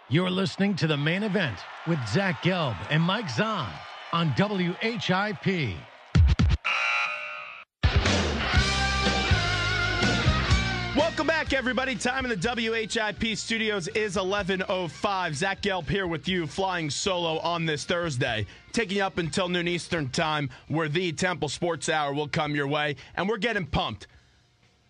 You're listening to The Main Event with Zach Gelb and Mike Zahn on WHIP. Welcome back, everybody. Time in the WHIP studios is 11:05. Zach Gelb here with you, flying solo on this Thursday. Taking you up until noon Eastern time, where the Temple Sports Hour will come your way. And we're getting pumped,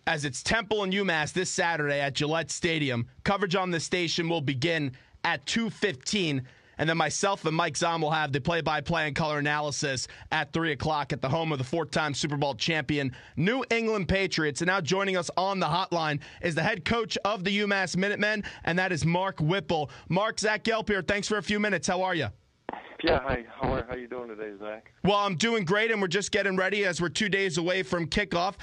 as it's Temple and UMass this Saturday at Gillette Stadium. Coverage on the station will begin at 2:15. And then myself and Mike Zahn will have the play-by-play and color analysis at 3 o'clock at the home of the four-time Super Bowl champion New England Patriots. And now joining us on the hotline is the head coach of the UMass Minutemen, and that is Mark Whipple. Mark, Zach Gelb here. Thanks for a few minutes. How are you? Yeah, hi. How you doing today, Zach? Well, I'm doing great, and we're just getting ready as we're 2 days away from kickoff.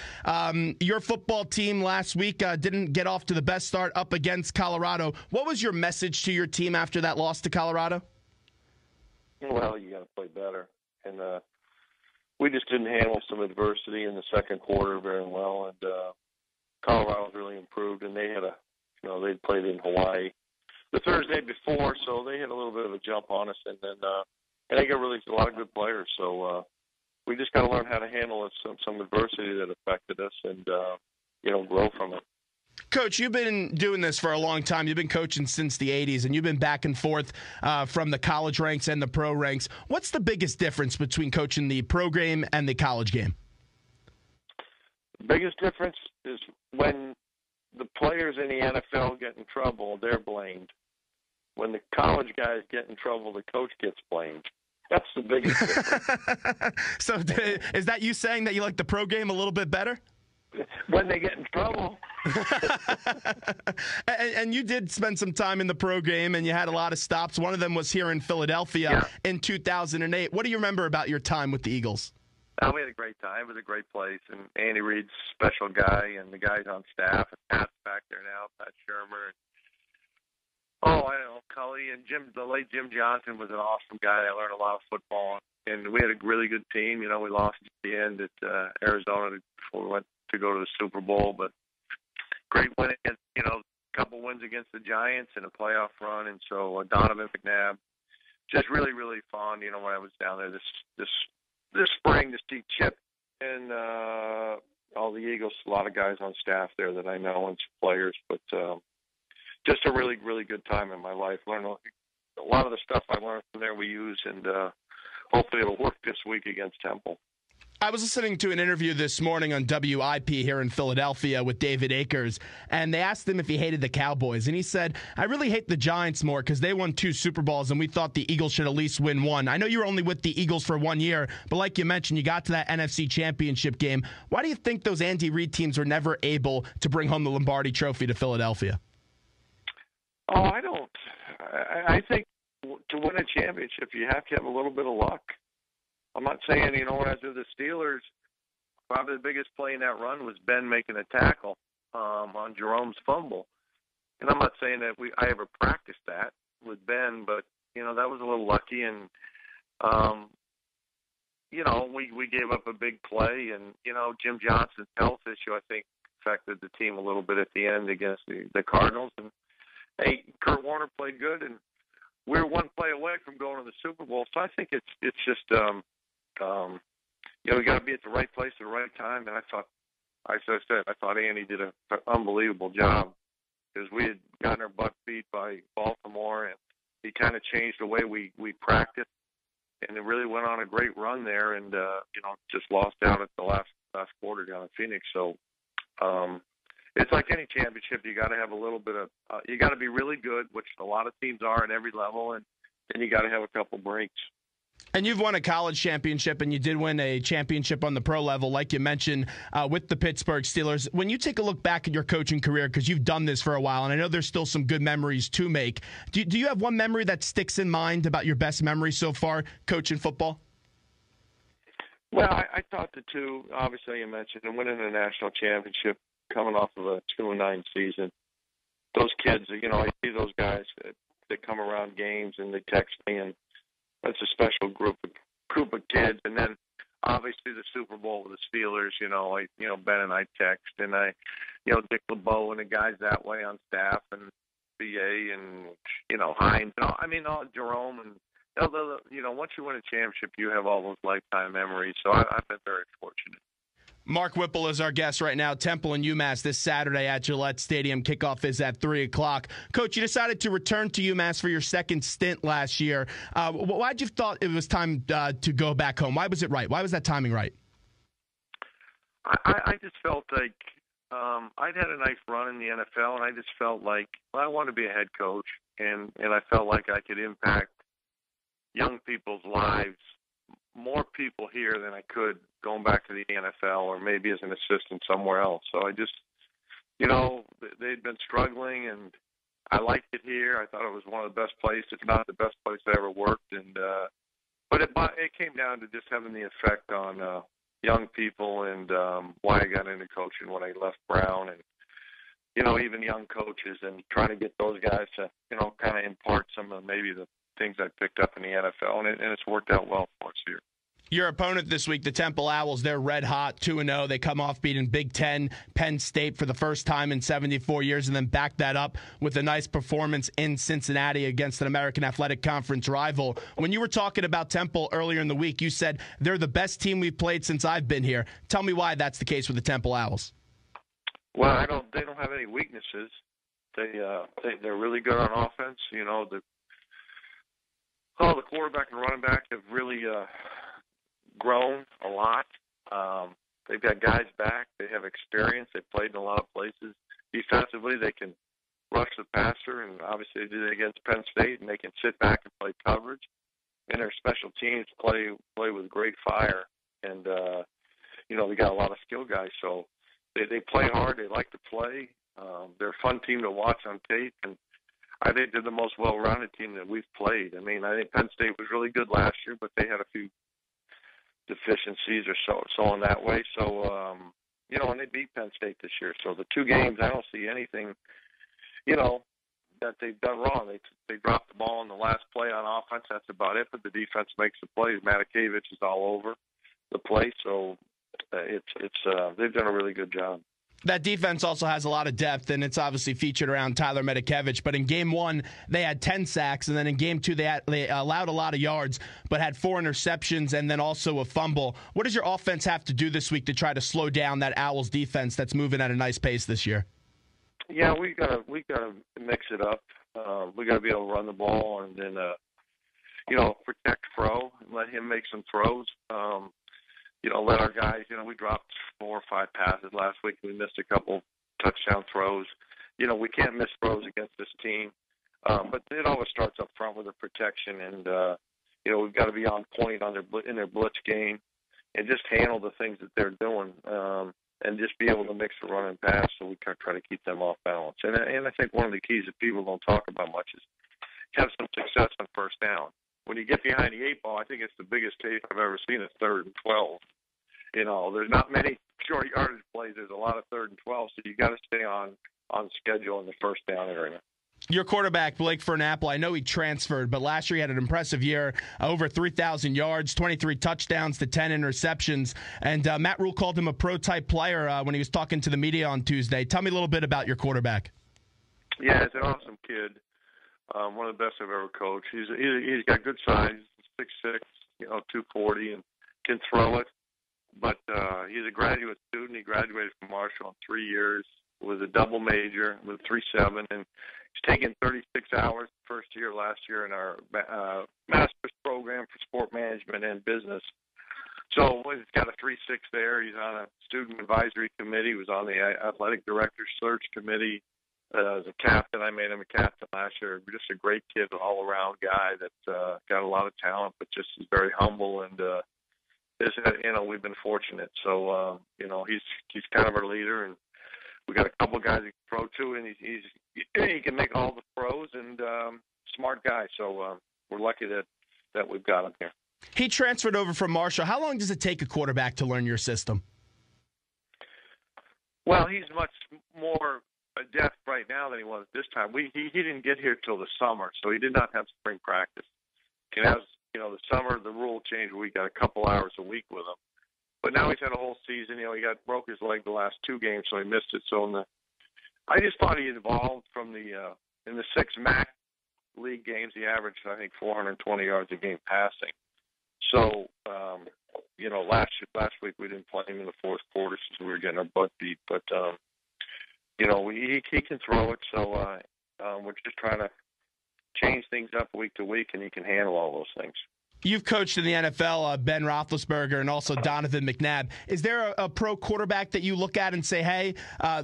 Your football team last week didn't get off to the best start up against Colorado. What was your message to your team after that loss to Colorado? Well, you got to play better, and we just didn't handle some adversity in the second quarter very well. And Colorado's really improved, and they had they'd played in Hawaii the Thursday before, so they had a little bit of a jump on us, and then they got really a lot of good players. So we just got to learn how to handle some adversity that affected us, and grow from it. Coach, you've been doing this for a long time. You've been coaching since the 80s, and you've been back and forth from the college ranks and the pro ranks. What's the biggest difference between coaching the pro game and the college game? The biggest difference is when the players in the NFL get in trouble, they're blamed. When the college guys get in trouble, the coach gets blamed. That's the biggest difference. So is that you saying that you like the pro game a little bit better? When they get in trouble. and you did spend some time in the pro game, and you had a lot of stops. One of them was here in Philadelphia in 2008. What do you remember about your time with the Eagles? We had a great time. It was a great place, and Andy Reid's a special guy, and the guys on staff, and Pat's back there now, Pat Shermer. Cully and the late Jim Johnson was an awesome guy. I learned a lot of football, and we had a really good team. We lost at the end at Arizona before we went to go to the Super Bowl, but great win against, a couple wins against the Giants and a playoff run. And so Donovan McNabb, just really, really fun, when I was down there this spring to see Chip and all the Eagles, a lot of guys on staff there that I know and some players, but just a really, really good time in my life. Learned a lot of the stuff I learned from there we use, and hopefully it'll work this week against Temple. I was listening to an interview this morning on WIP here in Philadelphia with David Akers, and they asked him if he hated the Cowboys. And he said, I really hate the Giants more because they won 2 Super Bowls, and we thought the Eagles should at least win 1. I know you were only with the Eagles for 1 year, but like you mentioned, you got to that NFC Championship game. Why do you think those Andy Reid teams were never able to bring home the Lombardi Trophy to Philadelphia? Oh, I don't. I think to win a championship, you have to have a little bit of luck. I'm not saying, when I was with the Steelers, probably the biggest play in that run was Ben making a tackle on Jerome's fumble. And I'm not saying that I ever practiced that with Ben, but, that was a little lucky. And, we gave up a big play. And, Jim Johnson's health issue, I think, affected the team a little bit at the end against the Cardinals. And, hey, Kurt Warner played good, and we were one play away from going to the Super Bowl. So I think it's just we got to be at the right place at the right time. And I thought Andy did an unbelievable job because we had gotten our butt beat by Baltimore, and he kind of changed the way we practiced, and it really went on a great run there, and just lost down at the last quarter down in Phoenix. So it's like any championship. You got to have a little bit of you got to be really good, which a lot of teams are at every level, and then you got to have a couple breaks. And you've won a college championship, and you did win a championship on the pro level, like you mentioned, with the Pittsburgh Steelers. When you take a look back at your coaching career, because you've done this for a while, and I know there's still some good memories to make, do you have one memory that sticks in mind about your best memory so far coaching football? Well, I thought the two, obviously you mentioned, and winning a national championship coming off of a 2-9 season. Those kids, I see those guys that come around games and they text me, and that's a special group of kids. And then obviously the Super Bowl with the Steelers, Ben and I text, and Dick LeBeau and the guys that way on staff, and BA, and Hines. Jerome, and once you win a championship, you have all those lifetime memories. So I've been very fortunate. Mark Whipple is our guest right now. Temple and UMass this Saturday at Gillette Stadium. Kickoff is at 3 o'clock. Coach, you decided to return to UMass for your second stint last year. Why'd you thought it was time to go back home? Why was it right? Why was that timing right? I just felt like I'd had a nice run in the NFL, and I just felt like I wanted to be a head coach, and I felt like I could impact young people's lives, more people here than I could going back to the NFL or maybe as an assistant somewhere else. So I just, they'd been struggling, and I liked it here. I thought it was one of the best places, if not the best place I ever worked. And but it came down to just having the effect on young people, and why I got into coaching when I left Brown, and even young coaches, and trying to get those guys to kind of impart some of maybe the things I picked up in the NFL, and it's worked out well for us here. Your opponent this week, the Temple Owls, they're red hot, 2-0. They come off beating Big Ten Penn State for the first time in 74 years, and then back that up with a nice performance in Cincinnati against an American Athletic Conference rival. When you were talking about Temple earlier in the week, you said they're the best team we've played since I've been here. Tell me why that's the case with the Temple Owls. Well, they don't have any weaknesses. They're really good on offense. The quarterback and running back have really grown a lot. They've got guys back. They have experience. They've played in a lot of places. Defensively, they can rush the passer, and obviously they did it against Penn State, and they can sit back and play coverage. And their special teams play with great fire, and they got a lot of skill guys. So they play hard. They like to play. They're a fun team to watch on tape, and I think they're the most well-rounded team that we've played. I think Penn State was really good last year, but they had a few deficiencies or so in that way. So, and they beat Penn State this year. So the two games, I don't see anything, that they've done wrong. They dropped the ball in the last play on offense. That's about it. But the defense makes the plays. Matakevich is all over the place. So they've done a really good job. That defense also has a lot of depth, and it's obviously featured around Tyler Matakevich. But in Game 1, they had 10 sacks, and then in Game 2, they allowed a lot of yards, but had 4 interceptions and then also a fumble. What does your offense have to do this week to try to slow down that Owls defense that's moving at a nice pace this year? Yeah, we gotta mix it up. We gotta be able to run the ball, and then protect Fro and let him make some throws. Let our guys, we dropped 4 or 5 passes last week. We missed a couple touchdown throws. We can't miss throws against this team. But it always starts up front with the protection. And, we've got to be on point in their blitz game and just handle the things that they're doing, and just be able to mix the run and pass so we can try to keep them off balance. And I think one of the keys that people don't talk about much is have some success on first down. When you get behind the 8 ball, I think it's the biggest tape I've ever seen at 3rd and 12. There's not many short yardage plays. There's a lot of 3rd and 12, so you got to stay on schedule in the first down area. Your quarterback, Blake Fernapple, I know he transferred, but last year he had an impressive year, over 3,000 yards, 23 touchdowns to 10 interceptions. And Matt Rule called him a pro-type player when he was talking to the media on Tuesday. Tell me a little bit about your quarterback. Yeah, he's an awesome kid. One of the best I've ever coached. He's got good size, 6'6", 240, and can throw it. But he's a graduate student. He graduated from Marshall in 3 years, was a double major with 3.7, and he's taken 36 hours first year last year in our master's program for sport management and business. So he's got a 3.6 there. He's on a student advisory committee. He was on the athletic director search committee. As a captain, I made him a captain last year. Just a great kid, an all-around guy that's got a lot of talent, but just is very humble, and we've been fortunate. So he's kind of our leader, and we got a couple of guys he can throw to, and he can make all the throws, and smart guy. So we're lucky that we've got him here. He transferred over from Marshall. How long does it take a quarterback to learn your system? Well, he's much more adept right now than he was this time. He didn't get here till the summer, so he did not have spring practice. The summer, the rule changed where we got a couple hours a week with him. But now he's had a whole season. He broke his leg the last 2 games, so he missed it. So I just thought he evolved from in the 6 MAC league. league games, he averaged, I think, 420 yards a game passing. So, last week we didn't play him in the fourth quarter since we were getting our butt beat. But, he can throw it. So we're just trying to change things up week to week, and he can handle all those things. You've coached in the NFL, Ben Roethlisberger and also Donovan McNabb. Is there a pro quarterback that you look at and say, hey,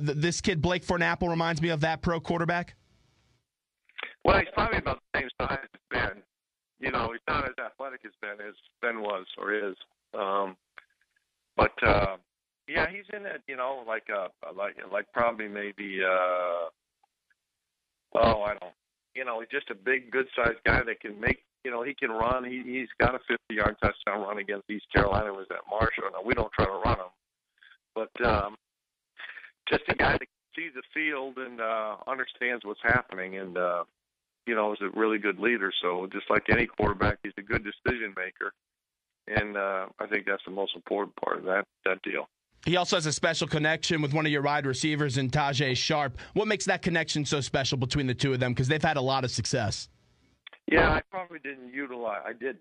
this kid Blake Fornapple reminds me of that pro quarterback? Well, he's probably about the same size as Ben. He's not as athletic as Ben was or is. Yeah, he's in it. Like probably maybe. He's just a big, good-sized guy that can make. He can run. He's got a 50-yard touchdown run against East Carolina. Was at Marshall. Now, we don't try to run him, but just a guy that sees the field and understands what's happening, and is a really good leader. So just like any quarterback, he's a good decision maker, and I think that's the most important part of that deal. He also has a special connection with one of your wide receivers in Taj Sharp. What makes that connection so special between the two of them? Because they've had a lot of success. Yeah, I probably didn't utilize. I didn't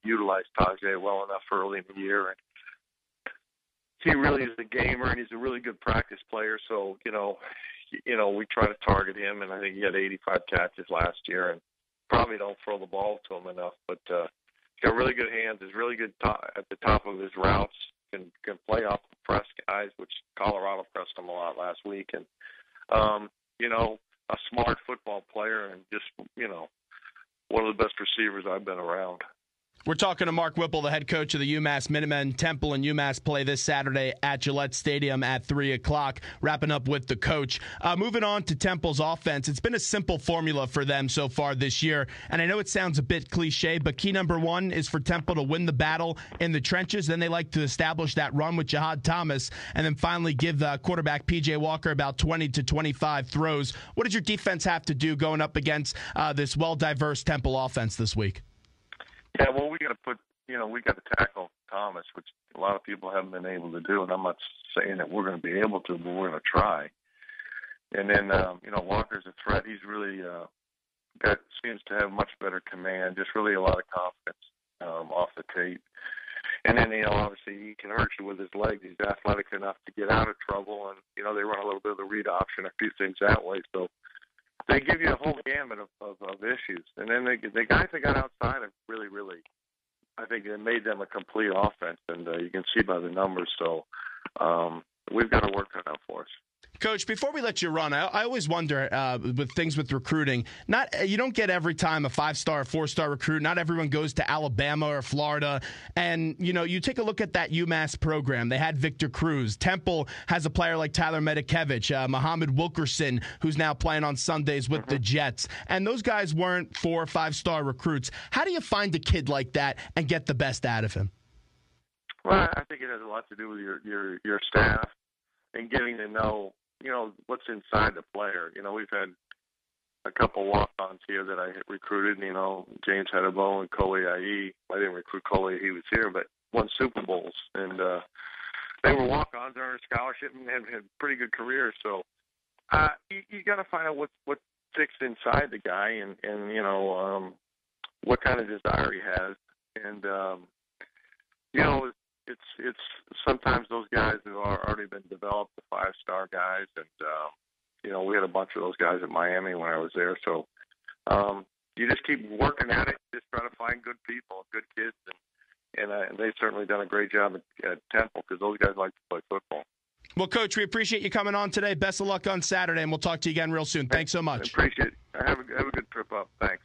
utilize Taj well enough early in the year, and he really is a gamer, and he's a really good practice player. So we try to target him, and I think he had 85 catches last year, and probably don't throw the ball to him enough. But he's got really good hands. Is really good at the top of his routes. Can play off the press guys, which Colorado pressed him a lot last week, and a smart football player, and just one of the best receivers I've been around. We're talking to Mark Whipple, the head coach of the UMass Minutemen. Temple and UMass play this Saturday at Gillette Stadium at 3 o'clock, wrapping up with the coach. Moving on to Temple's offense, it's been a simple formula for them so far this year, and I know it sounds a bit cliche, but key number one is for Temple to win the battle in the trenches. Then they like to establish that run with Jahad Thomas, and then finally give the quarterback P.J. Walker about 20 to 25 throws. What does your defense have to do going up against this well-diverse Temple offense this week? Yeah, well, we got to tackle Thomas, which a lot of people haven't been able to do, and I'm not saying that we're going to be able to, but we're going to try. And then, Walker's a threat. He's really seems to have much better command, just really a lot of confidence off the tape. And then, obviously he can hurt you with his legs. He's athletic enough to get out of trouble, and, they run a little bit of the read option, a few things that way. So they give you a whole gamut of issues. And then the guys that got outside have really, I think it made them a complete offense, and you can see by the numbers. So we've got to work that out for us. Coach, before we let you run, I always wonder with things with recruiting, you don't get every time a 5-star, 4-star recruit. Not everyone goes to Alabama or Florida. And, you take a look at that UMass program. They had Victor Cruz. Temple has a player like Tyler Medikevich, Muhammad Wilkerson, who's now playing on Sundays with the Jets. And those guys weren't 4 or 5-star recruits. How do you find a kid like that and get the best out of him? Well, I think it has a lot to do with your staff and getting to know what's inside the player. We've had a couple walk-ons here that I recruited, James Hedabo and Kole Ayi. I didn't recruit Kole, he was here, but won Super Bowls. And they were walk-ons, earned a scholarship, and had pretty good careers. So you got to find out what sticks inside the guy and what kind of desire he has. And, it's sometimes those guys have already been developed, the 5-star guys, and we had a bunch of those guys at Miami when I was there. So you just keep working at it, just try to find good people, good kids, and they've certainly done a great job at Temple because those guys like to play football. Well, Coach, we appreciate you coming on today. Best of luck on Saturday, and we'll talk to you again real soon. Thanks so much. I appreciate it. Have a good trip up. Thanks.